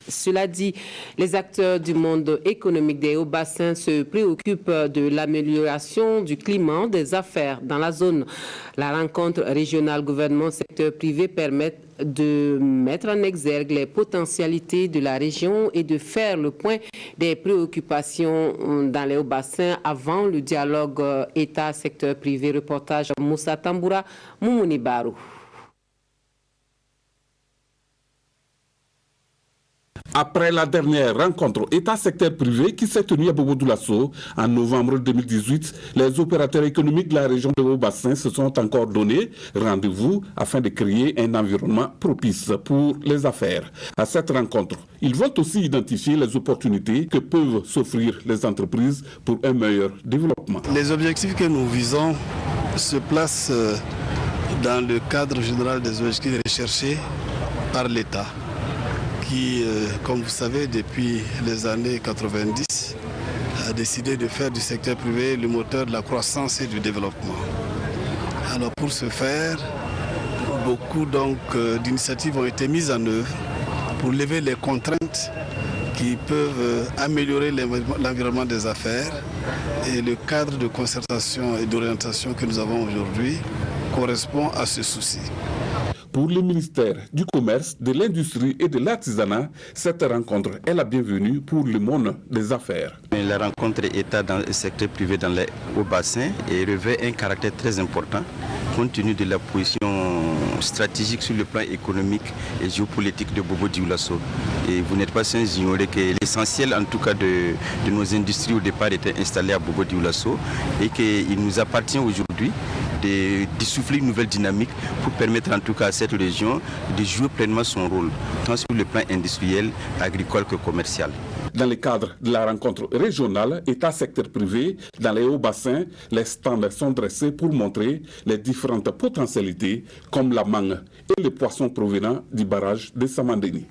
Cela dit, les acteurs du monde économique des hauts bassins se préoccupent de l'amélioration du climat des affaires dans la zone. La rencontre régionale gouvernement-secteur privé permet de mettre en exergue les potentialités de la région et de faire le point des préoccupations dans les hauts bassins avant le dialogue État-secteur privé. Reportage Moussa Tamboura, Moumouni Barou. Après la dernière rencontre État-secteur privé qui s'est tenue à Bobo-Dioulasso en novembre 2018, les opérateurs économiques de la région de Haut-Bassin se sont encore donné rendez-vous afin de créer un environnement propice pour les affaires. À cette rencontre, ils vont aussi identifier les opportunités que peuvent s'offrir les entreprises pour un meilleur développement. Les objectifs que nous visons se placent dans le cadre général des objectifs recherchés par l'État, qui, comme vous savez, depuis les années 90, a décidé de faire du secteur privé le moteur de la croissance et du développement. Alors pour ce faire, beaucoup d'initiatives ont été mises en œuvre pour lever les contraintes qui peuvent améliorer l'environnement des affaires. Et le cadre de concertation et d'orientation que nous avons aujourd'hui correspond à ce souci. Pour le ministère du Commerce, de l'Industrie et de l'Artisanat, cette rencontre est la bienvenue pour le monde des affaires. La rencontre État dans le secteur privé dans les hauts bassins revêt un caractère très important compte tenu de la position stratégique sur le plan économique et géopolitique de Bobo-Dioulasso. Et vous n'êtes pas sans ignorer que l'essentiel en tout cas de nos industries au départ était installé à Bobo-Dioulasso et qu'il nous appartient aujourd'hui de souffler une nouvelle dynamique pour permettre en tout cas à cette région de jouer pleinement son rôle, tant sur le plan industriel, agricole que commercial. Dans le cadre de la rencontre régionale État-secteur privé, dans les hauts bassins, les stands sont dressés pour montrer les différentes potentialités comme la mangue et les poissons provenant du barrage de Samandéni.